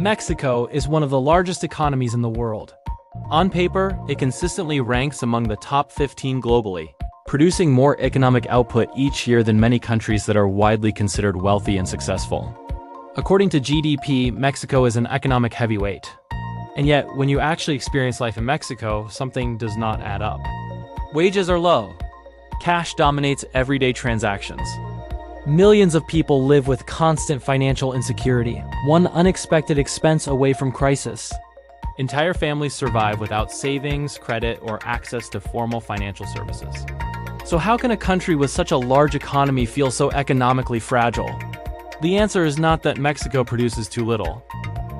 Mexico is one of the largest economies in the world. On paper, it consistently ranks among the top 15 globally, producing more economic output each year than many countries that are widely considered wealthy and successful. According to GDP, Mexico is an economic heavyweight. And yet, when you actually experience life in Mexico, something does not add up. Wages are low. Cash dominates everyday transactions. Millions of people live with constant financial insecurity, one unexpected expense away from crisis. Entire families survive without savings, credit, or access to formal financial services. So how can a country with such a large economy feel so economically fragile? The answer is not that Mexico produces too little.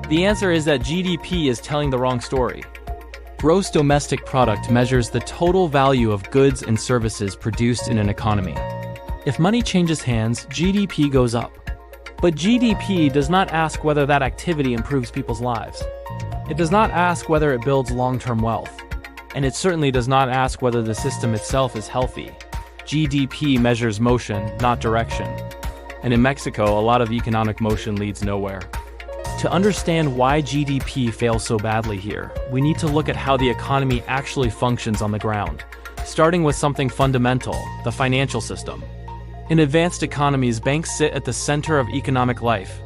The answer is that GDP is telling the wrong story. Gross domestic product measures the total value of goods and services produced in an economy. If money changes hands, GDP goes up. But GDP does not ask whether that activity improves people's lives. It does not ask whether it builds long-term wealth. And it certainly does not ask whether the system itself is healthy. GDP measures motion, not direction. And in Mexico, a lot of economic motion leads nowhere. To understand why GDP fails so badly here, we need to look at how the economy actually functions on the ground, starting with something fundamental, the financial system. In advanced economies, banks sit at the center of economic life.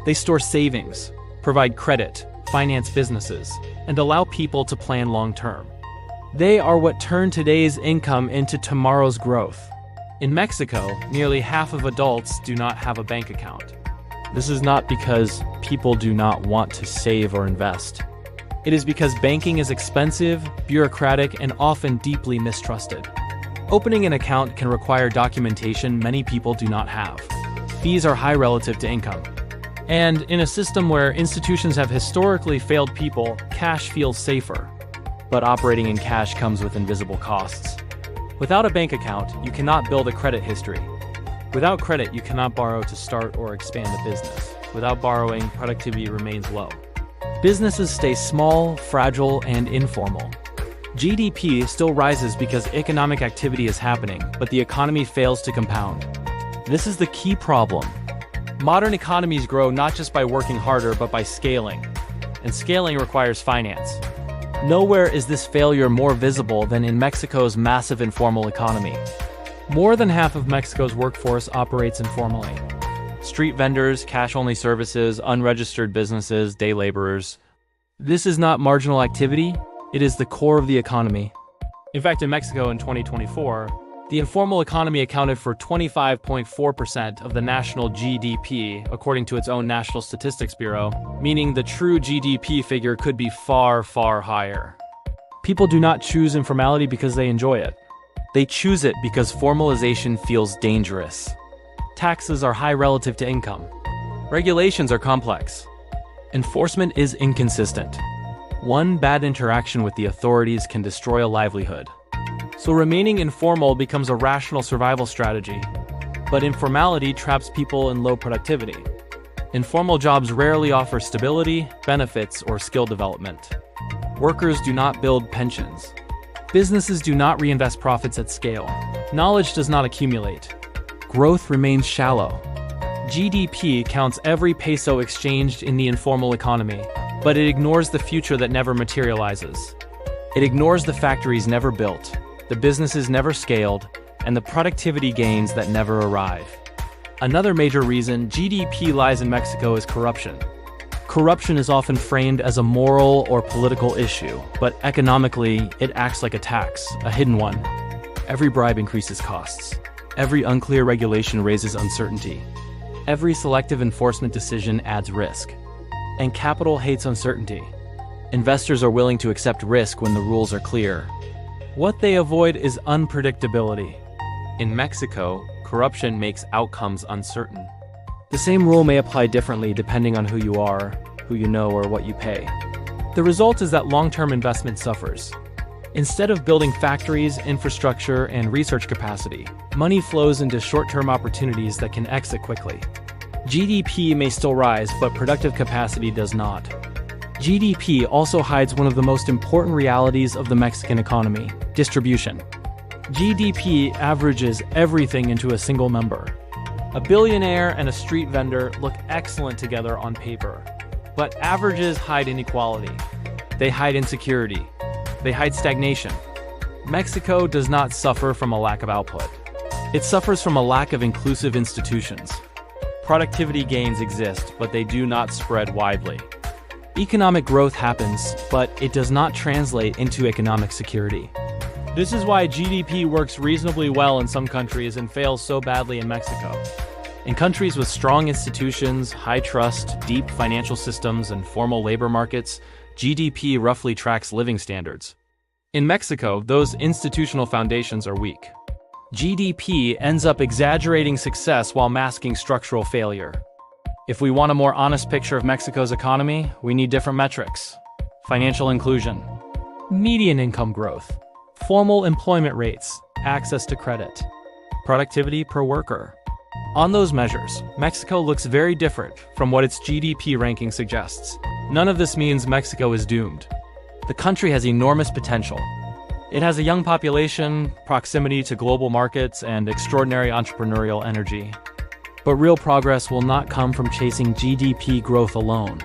They store savings, provide credit, finance businesses, and allow people to plan long-term. They are what turn today's income into tomorrow's growth. In Mexico, nearly half of adults do not have a bank account. This is not because people do not want to save or invest. It is because banking is expensive, bureaucratic, and often deeply mistrusted. Opening an account can require documentation many people do not have. Fees are high relative to income. And in a system where institutions have historically failed people, cash feels safer. But operating in cash comes with invisible costs. Without a bank account, you cannot build a credit history. Without credit, you cannot borrow to start or expand a business. Without borrowing, productivity remains low. Businesses stay small, fragile, and informal. GDP still rises because economic activity is happening, but the economy fails to compound. This is the key problem. Modern economies grow not just by working harder, but by scaling. And scaling requires finance. Nowhere is this failure more visible than in Mexico's massive informal economy. More than half of Mexico's workforce operates informally. Street vendors, cash-only services, unregistered businesses, day laborers. This is not marginal activity, it is the core of the economy. In fact, in Mexico in 2024, the informal economy accounted for 25.4% of the national GDP, according to its own National Statistics Bureau, meaning the true GDP figure could be far, far higher. People do not choose informality because they enjoy it. They choose it because formalization feels dangerous. Taxes are high relative to income. Regulations are complex. Enforcement is inconsistent. One bad interaction with the authorities can destroy a livelihood. So remaining informal becomes a rational survival strategy. But informality traps people in low productivity. Informal jobs rarely offer stability, benefits, or skill development. Workers do not build pensions. Businesses do not reinvest profits at scale. Knowledge does not accumulate. Growth remains shallow. GDP counts every peso exchanged in the informal economy, but it ignores the future that never materializes. It ignores the factories never built, the businesses never scaled, and the productivity gains that never arrive. Another major reason GDP lies in Mexico is corruption. Corruption is often framed as a moral or political issue, but economically, it acts like a tax, a hidden one. Every bribe increases costs. Every unclear regulation raises uncertainty. Every selective enforcement decision adds risk. And capital hates uncertainty. Investors are willing to accept risk when the rules are clear. What they avoid is unpredictability. In Mexico, corruption makes outcomes uncertain. The same rule may apply differently depending on who you are, who you know, or what you pay. The result is that long-term investment suffers. Instead of building factories, infrastructure, and research capacity, money flows into short-term opportunities that can exit quickly. GDP may still rise, but productive capacity does not. GDP also hides one of the most important realities of the Mexican economy: distribution. GDP averages everything into a single number. A billionaire and a street vendor look excellent together on paper. But averages hide inequality. They hide insecurity. They hide stagnation. Mexico does not suffer from a lack of output. It suffers from a lack of inclusive institutions. Productivity gains exist, but they do not spread widely. Economic growth happens, but it does not translate into economic security. This is why GDP works reasonably well in some countries and fails so badly in Mexico. In countries with strong institutions, high trust, deep financial systems, and formal labor markets, GDP roughly tracks living standards. In Mexico, those institutional foundations are weak. GDP ends up exaggerating success while masking structural failure. If we want a more honest picture of Mexico's economy, we need different metrics. Financial inclusion, median income growth, formal employment rates, access to credit, productivity per worker. On those measures, Mexico looks very different from what its GDP ranking suggests. None of this means Mexico is doomed. The country has enormous potential. It has a young population, proximity to global markets, and extraordinary entrepreneurial energy. But real progress will not come from chasing GDP growth alone.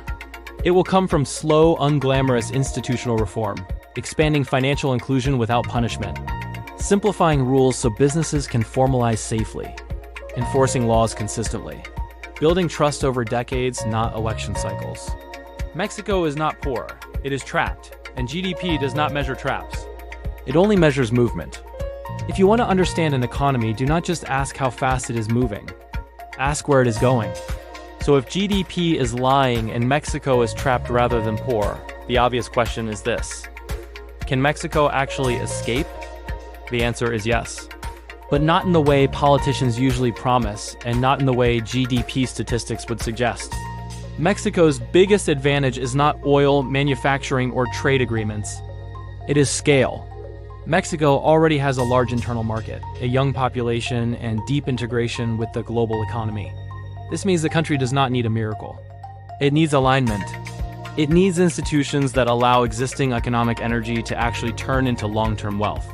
It will come from slow, unglamorous institutional reform, expanding financial inclusion without punishment, simplifying rules so businesses can formalize safely, enforcing laws consistently, building trust over decades, not election cycles. Mexico is not poor, it is trapped, and GDP does not measure traps. It only measures movement. If you want to understand an economy, do not just ask how fast it is moving. Ask where it is going. So if GDP is lying and Mexico is trapped rather than poor, the obvious question is this: can Mexico actually escape? The answer is yes. But not in the way politicians usually promise, and not in the way GDP statistics would suggest. Mexico's biggest advantage is not oil, manufacturing, or trade agreements. It is scale. Mexico already has a large internal market, a young population, and deep integration with the global economy. This means the country does not need a miracle. It needs alignment. It needs institutions that allow existing economic energy to actually turn into long-term wealth.